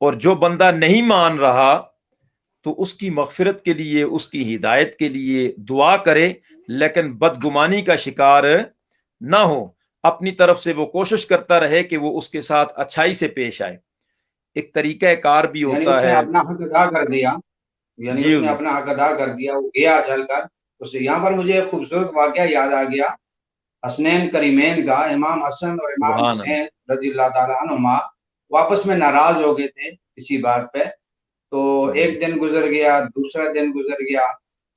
اور جو بندہ نہیں مان رہا تو اس کی مغفرت کے لیے، اس کی ہدایت کے لیے دعا کرے، لیکن بدگمانی کا شکار نہ ہو، اپنی طرف سے وہ کوشش کرتا رہے کہ وہ اس کے ساتھ اچھائی سے پیش آئے۔ ایک طریقہ کار بھی ہوتا یعنی ہے، اپنا حق ادا کر دیا، یعنی جی اس نے اپنا حق ادا کر دیا، وہ گیا چل کر اسے۔ یہاں پر مجھے ایک خوبصورت واقعہ یاد آ گیا، حسنین کریمین کا، امام حسن اور امام سبحان اللہ، حسین رضی اللہ تعالیٰ عنہما واپس میں ناراض ہو گئے تھے کسی بات پہ۔ تو ایک دن گزر گیا، دوسرا دن گزر گیا،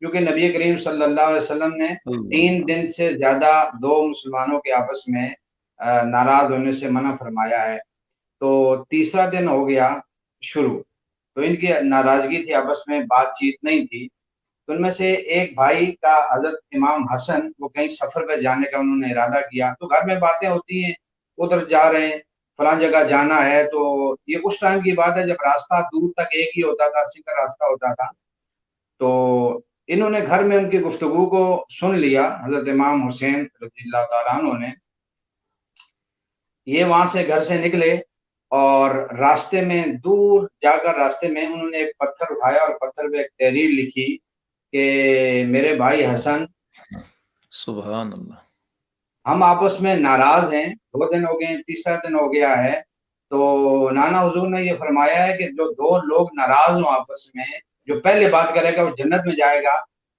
کیونکہ نبی کریم صلی اللہ علیہ وسلم نے 3 دن سے زیادہ 2 مسلمانوں کے آپس میں ناراض ہونے سے منع فرمایا ہے۔ تو تیسرا دن ہو گیا شروع، تو ان کی ناراضگی تھی، آپس میں بات چیت نہیں تھی۔ تو ان میں سے ایک بھائی کا حضرت امام حسن، وہ کہیں سفر پہ جانے کا انہوں نے ارادہ کیا، تو گھر میں باتیں ہوتی ہیں، ادھر جا رہے ہیں، فلاں جگہ جانا ہے۔ تو یہ اس ٹائم کی بات ہے جب راستہ دور تک ایک ہی ہوتا تھا، سیدھا راستہ ہوتا تھا۔ تو انہوں نے گھر میں ان کی گفتگو کو سن لیا، حضرت امام حسین رضی اللہ تعالیٰ عنہ نے۔ یہ وہاں سے گھر سے نکلے اور راستے میں دور جا کر راستے میں انہوں نے ایک پتھر اٹھایا اور پتھر پہ ایک تحریر لکھی کہ میرے بھائی حسن، سبحان اللہ، ہم آپس میں ناراض ہیں، 2 دن ہو گئے، تیسرا دن ہو گیا ہے، تو نانا حضور نے یہ فرمایا ہے کہ جو 2 لوگ ناراض ہوں آپس میں، جو پہلے بات کرے گا وہ جنت میں جائے گا۔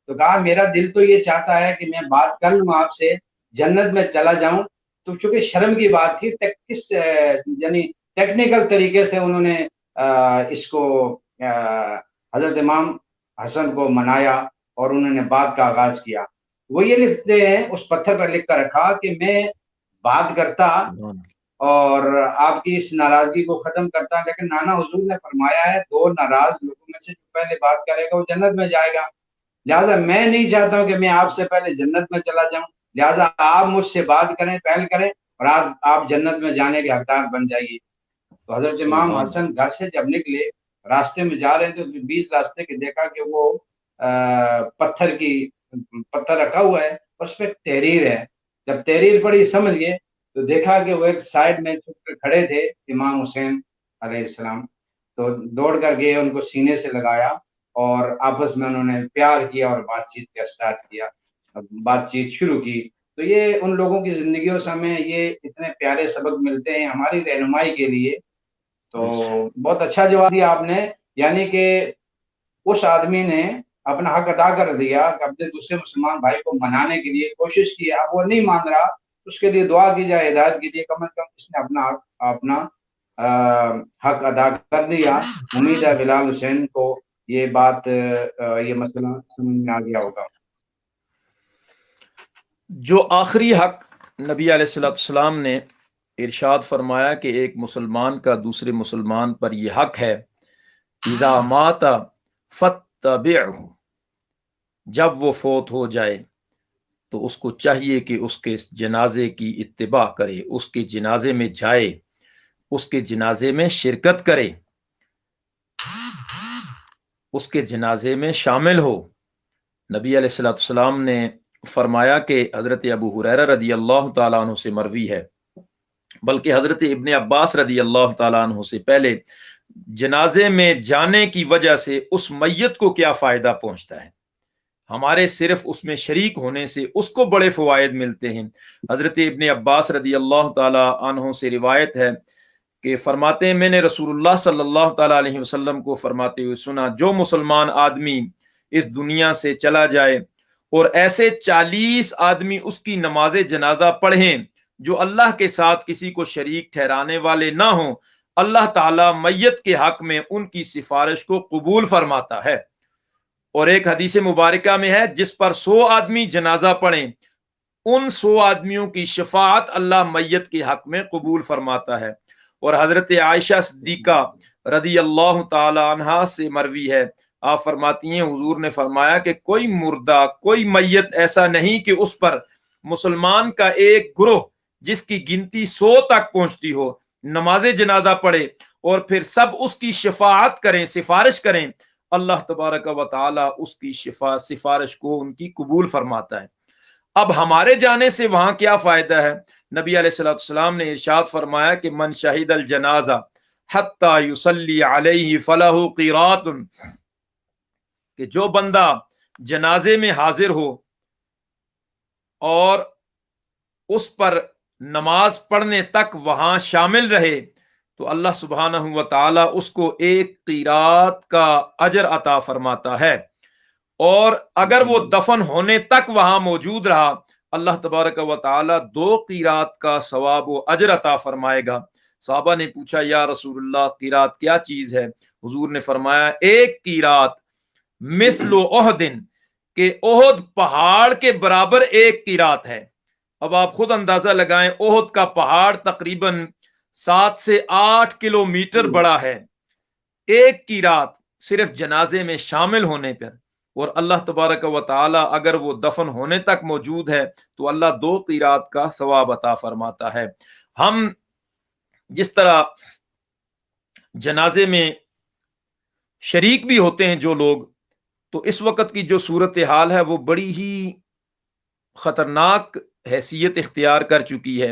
تو کہا میرا دل تو یہ چاہتا ہے کہ میں بات کر لوں آپ سے، جنت میں چلا جاؤں۔ تو چونکہ شرم کی بات تھی، یعنی ٹیکنیکل طریقے سے انہوں نے اس کو حضرت امام حسن کو منایا اور انہوں نے بات کا آغاز کیا۔ وہ یہ لکھتے ہیں، اس پتھر پر لکھ کر رکھا کہ میں بات کرتا سبحان اور آپ کی اس ناراضگی کو ختم کرتا، لیکن نانا حضور نے فرمایا ہے 2 ناراض لوگوں میں سے جو پہلے بات کرے گا وہ جنت میں جائے گا، لہٰذا میں نہیں چاہتا ہوں کہ میں آپ سے پہلے جنت میں چلا جاؤں، لہٰذا آپ مجھ سے بات کریں، پہل کریں اور آپ جنت میں جانے کے حقدار بن جائیے۔ تو حضرت امام سبحان حسن گھر سے جب نکلے، راستے میں جا رہے تھے تو 20 راستے کے دیکھا کہ وہ پتھر رکھا ہوا ہے اور اس پہ ایک تحریر ہے۔ جب تحریر پڑھی سمجھ گئے تو دیکھا کہ وہ ایک سائڈ میں کھڑے تھے امام حسین علیہ السلام، تو دوڑ کر گئے، ان کو سینے سے لگایا اور آپس میں انہوں نے پیار کیا اور بات چیت کا اسٹارٹ کیا، بات چیت شروع کی۔ تو یہ ان لوگوں کی زندگیوں سے ہمیں یہ اتنے پیارے سبق ملتے ہیں ہماری رہنمائی کے لیے۔ تو بہت اچھا جواب دیا آپ نے، یعنی کہ اس آدمی نے اپنا حق ادا کر دیا کہ اپنے دوسرے مسلمان بھائی کو منانے کے لیے کوشش کی، اب وہ نہیں مان رہا، اس کے لیے دعا کی جائے ہدایت کے لیے، کم از کم اس نے اپنا حق ادا کر دیا۔ امید ہے بلال حسین کو یہ بات یہ مسئلہ سمجھ میں آ گیا ہوگا۔ جو آخری حق نبی علیہ السلام نے ارشاد فرمایا کہ ایک مسلمان کا دوسرے مسلمان پر یہ حق ہے، اذا مات فاتبعہ، جب وہ فوت ہو جائے تو اس کو چاہیے کہ اس کے جنازے کی اتباع کرے، اس کے جنازے میں جائے، اس کے جنازے میں شرکت کرے، اس کے جنازے میں شامل ہو۔ نبی علیہ السلام نے فرمایا کہ حضرت ابو ہریرہ رضی اللہ تعالیٰ عنہ سے مروی ہے، بلکہ حضرت ابن عباس رضی اللہ تعالیٰ عنہ سے پہلے، جنازے میں جانے کی وجہ سے اس میت کو کیا فائدہ پہنچتا ہے؟ ہمارے صرف اس میں شریک ہونے سے اس کو بڑے فوائد ملتے ہیں۔ حضرت ابن عباس رضی اللہ تعالیٰ عنہ سے روایت ہے کہ فرماتے ہیں میں نے رسول اللہ صلی اللہ تعالیٰ علیہ وسلم کو فرماتے ہوئے سنا، جو مسلمان آدمی اس دنیا سے چلا جائے اور ایسے 40 آدمی اس کی نماز جنازہ پڑھیں جو اللہ کے ساتھ کسی کو شریک ٹھہرانے والے نہ ہوں، اللہ تعالیٰ میت کے حق میں ان کی سفارش کو قبول فرماتا ہے۔ اور ایک حدیث مبارکہ میں ہے جس پر 100 آدمی جنازہ پڑھیں، ان 100 آدمیوں کی شفاعت اللہ میت کے حق میں قبول فرماتا ہے۔ اور حضرت عائشہ صدیقہ رضی اللہ تعالی عنہا سے مروی ہے، آپ فرماتی ہیں حضور نے فرمایا کہ کوئی مردہ، کوئی میت ایسا نہیں کہ اس پر مسلمان کا ایک گروہ جس کی گنتی 100 تک پہنچتی ہو نماز جنازہ پڑھے اور پھر سب اس کی شفاعت کریں، سفارش کریں، اللہ تبارک و تعالی اس کی سفارش کو ان کی قبول فرماتا ہے۔ اب ہمارے جانے سے وہاں کیا فائدہ ہے؟ نبی علیہ السلام نے ارشاد فرمایا کہ من شہید الجنازہ حتی یصلی علیہ فلہ قیرات، کہ جو بندہ جنازے میں حاضر ہو اور اس پر نماز پڑھنے تک وہاں شامل رہے تو اللہ سبحانہ و تعالی اس کو 1 قیرات کا اجر عطا فرماتا ہے، اور اگر وہ دفن ہونے تک وہاں موجود رہا اللہ تبارک و تعالی 2 قیرات کا ثواب و اجر عطا فرمائے گا۔ صحابہ نے پوچھا یا رسول اللہ قیرات کیا چیز ہے؟ حضور نے فرمایا 1 قیرات مثل احد، کہ احد پہاڑ کے برابر 1 قیرات ہے۔ اب آپ خود اندازہ لگائیں، احد کا پہاڑ تقریباً 7 سے 8 کلومیٹر بڑا ہے، 1 قیرات صرف جنازے میں شامل ہونے پر، اور اللہ تبارک و تعالی اگر وہ دفن ہونے تک موجود ہے تو اللہ 2 قیرات کا ثواب عطا فرماتا ہے۔ ہم جس طرح جنازے میں شریک بھی ہوتے ہیں جو لوگ، تو اس وقت کی جو صورتحال ہے وہ بڑی ہی خطرناک حیثیت اختیار کر چکی ہے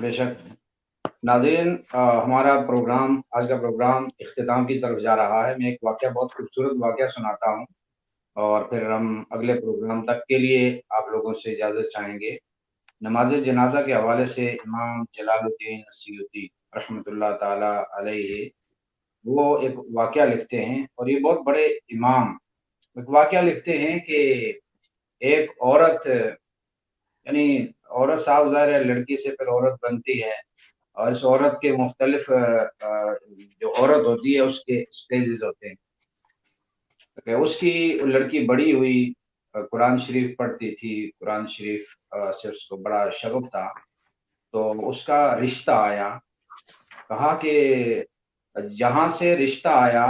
بے شک ناظرین، ہمارا پروگرام، آج کا پروگرام اختتام کی طرف جا رہا ہے۔ میں ایک واقعہ، بہت خوبصورت واقعہ سناتا ہوں، اور پھر ہم اگلے پروگرام تک کے لیے آپ لوگوں سے اجازت چاہیں گے۔ نماز جنازہ کے حوالے سے امام جلال الدین السیوطی رحمۃ اللہ تعالی علیہ وہ ایک واقعہ لکھتے ہیں، اور یہ بہت بڑے امام ایک واقعہ لکھتے ہیں کہ ایک عورت، یعنی عورت صاحب ظاہر ہے لڑکی سے پھر عورت بنتی ہے، اور اس عورت کے مختلف جو عورت ہوتی ہے اس کے اسٹیجز ہوتے ہیں۔ کہ اس کی لڑکی بڑی ہوئی، قرآن شریف پڑھتی تھی، قرآن شریف سے اس کو بڑا شغف تھا، تو اس کا رشتہ آیا۔ کہا کہ جہاں سے رشتہ آیا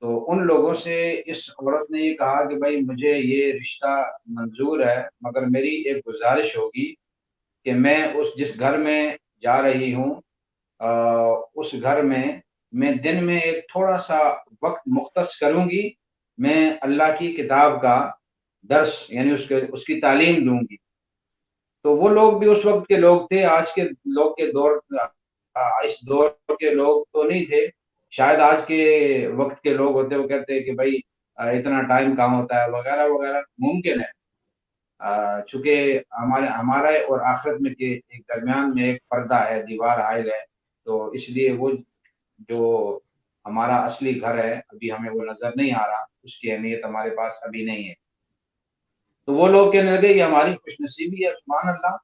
تو ان لوگوں سے اس عورت نے یہ کہا کہ بھائی مجھے یہ رشتہ منظور ہے، مگر میری ایک گزارش ہوگی کہ میں جس گھر میں جا رہی ہوں اس گھر میں دن میں ایک تھوڑا سا وقت مختص کروں گی، میں اللہ کی کتاب کا درس یعنی اس کی تعلیم دوں گی۔ تو وہ لوگ بھی اس وقت کے لوگ تھے، آج کے لوگ کے دور، اس دور کے لوگ تو نہیں تھے، شاید آج کے وقت کے لوگ ہوتے وہ کہتے ہیں کہ بھائی اتنا ٹائم کہاں ہوتا ہے وغیرہ وغیرہ۔ ممکن ہے چونکہ ہمارا اور آخرت میں کے ایک درمیان میں ایک پردہ ہے، دیوار حائل ہے، تو اس لیے وہ جو ہمارا اصلی گھر ہے ابھی ہمیں وہ نظر نہیں آ رہا، اس کی اہمیت ہمارے پاس ابھی نہیں ہے۔ تو وہ لوگ کہنے لگے یہ ہماری خوش نصیبی ہے، سبحان اللہ،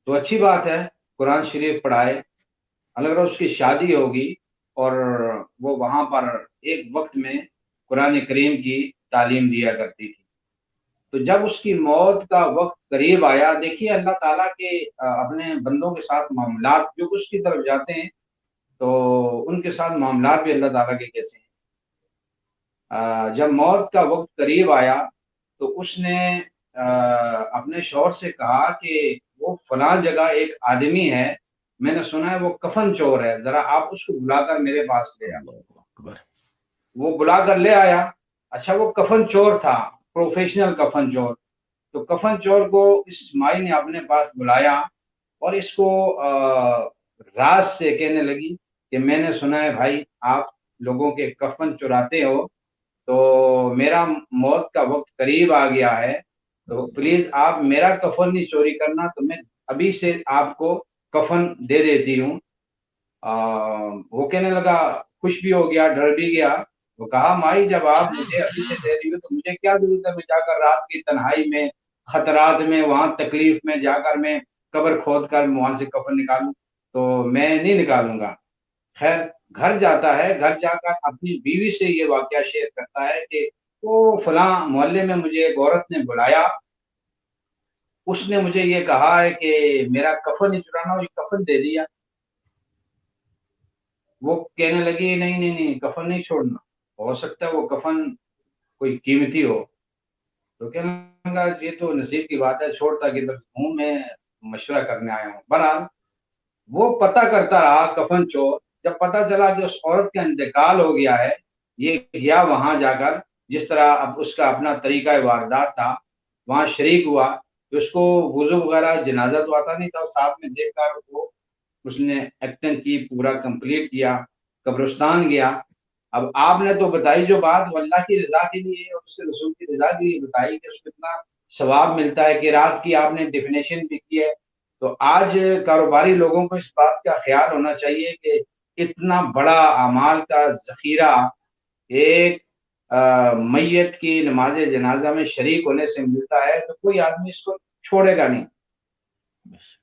تو اچھی بات ہے، قرآن شریف پڑھائے۔ اگر اس کی شادی ہوگی اور وہ وہاں پر ایک وقت میں قرآن کریم کی تعلیم دیا کرتی تھی، تو جب اس کی موت کا وقت قریب آیا، دیکھیے اللہ تعالیٰ کے اپنے بندوں کے ساتھ معاملات جو اس کی طرف جاتے ہیں تو ان کے ساتھ معاملات بھی اللہ تعالیٰ کے کیسے ہیں۔ جب موت کا وقت قریب آیا تو اس نے اپنے شوہر سے کہا کہ وہ فلاں جگہ ایک آدمی ہے، میں نے سنا ہے وہ کفن چور ہے، ذرا آپ اس کو بلا کر میرے پاس لے آ۔ وہ بلا کر لے آیا۔ اچھا وہ کفن چور تھا، پروفیشنل کفن چور۔ تو کفن چور کو اس مائی نے اپنے پاس بلایا اور اس کو راز سے کہنے لگی کہ میں نے سنا ہے بھائی آپ لوگوں کے کفن چراتے ہو، تو میرا موت کا وقت قریب آ گیا ہے، تو پلیز آپ میرا کفن نہیں چوری کرنا، تو میں ابھی سے آپ کو کفن دے دیتی ہوں۔ وہ کہنے لگا، خوش بھی ہو گیا، ڈر بھی گیا۔ وہ کہا مائی جب آپ مجھے ابھی سے دے رہی ہو تو مجھے کیا ضرورت ہے میں جا کر رات کی تنہائی میں، خطرات میں، وہاں تکلیف میں جا کر میں قبر کھود کر وہاں سے کفن نکالوں؟ تو میں نہیں نکالوں گا۔ خیر گھر جاتا ہے، گھر جا کر اپنی بیوی سے یہ واقعہ شیئر کرتا ہے کہ وہ فلاں محلے میں مجھے ایک عورت نے بلایا، اس نے مجھے یہ کہا ہے کہ میرا کفن نہیں چرانا، یہ کفن دے دیا۔ وہ کہنے لگی نہیں نہیں نہیں، کفن نہیں چھوڑنا، ہو سکتا ہے وہ کفن کوئی قیمتی ہو۔ تو کہنے لگا یہ تو نصیب کی بات ہے، چھوڑتا کدھر ہوں، میں مشورہ کرنے آیا ہوں۔ بہرحال وہ پتہ کرتا رہا کفن چور، جب پتہ چلا کہ اس عورت کا انتقال ہو گیا ہے، یہ گیا وہاں جا کر، جس طرح اب اس کا اپنا طریقہ واردات تھا، وہاں شریک ہوا، کہ اس کو وضو وغیرہ جنازہ تو آتا نہیں تھا، ساتھ میں دیکھ کر وہ اس نے ایکٹنگ کی، پورا کمپلیٹ کیا، قبرستان گیا۔ اب آپ نے تو بتائی جو بات وہ اللہ کی رضا کے لیے اور اس کے رسول کی رضا کے لیے بتائی کہ اس کو اتنا ثواب ملتا ہے، کہ رات کی آپ نے ڈیفینیشن بھی کی ہے، تو آج کاروباری لوگوں کو اس بات کا خیال ہونا چاہیے کہ اتنا بڑا اعمال کا ذخیرہ ایک میت کی نماز جنازہ میں شریک ہونے سے ملتا ہے، تو کوئی آدمی اس کو چھوڑے گا نہیں۔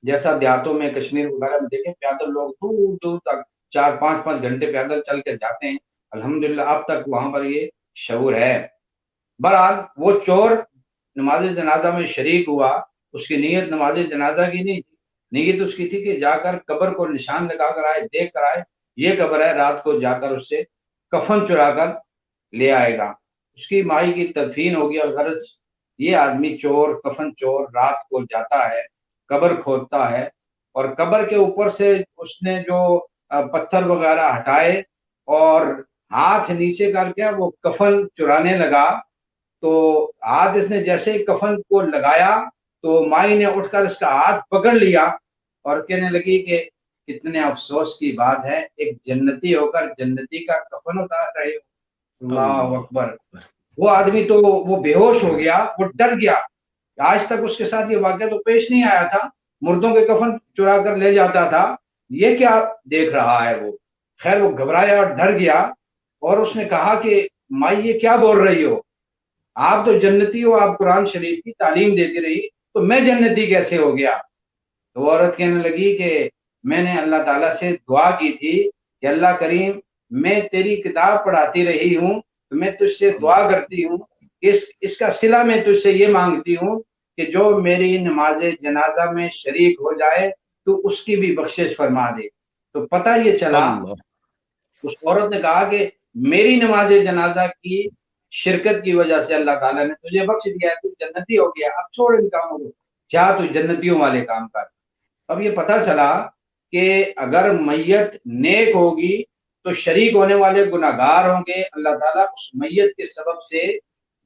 جیسا دیہاتوں میں کشمیر وغیرہ میں دیکھیں پیدل لوگ دور دور تک 4-5 گھنٹے پیدل چل کے جاتے ہیں، الحمدللہ اب تک وہاں پر یہ شعور ہے۔ بہرحال وہ چور نماز جنازہ میں شریک ہوا، اس کی نیت نماز جنازہ کی نہیں تھی، نیت اس کی تھی کہ جا کر قبر کو نشان لگا کر آئے، دیکھ کر آئے یہ قبر ہے، رات کو جا کر اس سے کفن چرا کر لے آئے گا۔ اس کی مائی کی تدفین ہوگی، اور غرض یہ آدمی چور، کفن چور رات کو جاتا ہے، قبر کھودتا ہے، اور قبر کے اوپر سے اس نے جو پتھر وغیرہ ہٹائے اور ہاتھ نیچے کر کے وہ کفن چرانے لگا، تو ہاتھ اس نے جیسے ہی کفن کو لگایا تو مائی نے اٹھ کر اس کا ہاتھ پکڑ لیا اور کہنے لگی کہ کتنے افسوس کی بات ہے، ایک جنتی ہو کر جنتی کا کفن اتار رہے ہو۔ اللہ اکبر۔ وہ آدمی تو وہ بے ہوش ہو گیا، وہ ڈر گیا۔ آج تک اس کے ساتھ یہ واقعہ تو پیش نہیں آیا تھا، مردوں کے کفن چرا کر لے جاتا تھا، یہ کیا دیکھ رہا ہے وہ۔ خیر وہ گھبرایا اور ڈر گیا، اور اس نے کہا کہ مائی یہ کیا بول رہی ہو، آپ تو جنتی ہو، آپ قرآن شریف کی تعلیم دیتی رہی، تو میں جنتی کیسے ہو گیا؟ تو وہ عورت کہنے لگی کہ میں نے اللہ تعالیٰ سے دعا کی تھی کہ اللہ کریم، میں تیری کتاب پڑھاتی رہی ہوں، تو میں تجھ سے دعا کرتی ہوں، اس کا صلہ میں تجھ سے یہ مانگتی ہوں کہ جو میری نماز جنازہ میں شریک ہو جائے تو اس کی بھی بخشش فرما دے۔ تو پتہ یہ چلا، اس عورت نے کہا کہ میری نماز جنازہ کی شرکت کی وجہ سے اللہ تعالیٰ نے تجھے بخش دیا ہے، تو جنتی ہو گیا، اب چھوڑ ان کاموں کو، جا تو جنتیوں والے کام کر۔ اب یہ پتہ چلا کہ اگر میت نیک ہوگی تو شریک ہونے والے گناہگار ہوں گے، اللہ تعالیٰ اس میت کے سبب سے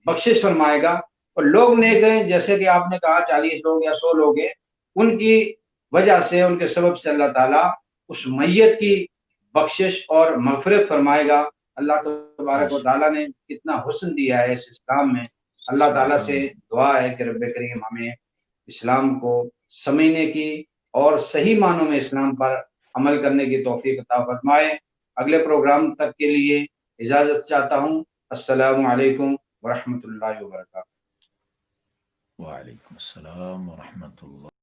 بخشش فرمائے گا، اور لوگ نیک ہیں جیسے کہ آپ نے کہا 40 لوگ یا 100 لوگ ہیں، ان کی وجہ سے، ان کے سبب سے اللہ تعالیٰ اس میت کی بخشش اور مغفرت فرمائے گا۔ اللہ تبارک و تعالیٰ نے کتنا حسن دیا ہے اس اسلام میں۔ اللہ تعالیٰ سے دعا ہے کہ رب کریم ہمیں اسلام کو سمجھنے کی اور صحیح معنوں میں اسلام پر عمل کرنے کی توفیق عطا فرمائے۔ اگلے پروگرام تک کے لیے اجازت چاہتا ہوں۔ السلام علیکم ورحمۃ اللہ وبرکاتہ۔ وعلیکم السلام ورحمۃ اللہ۔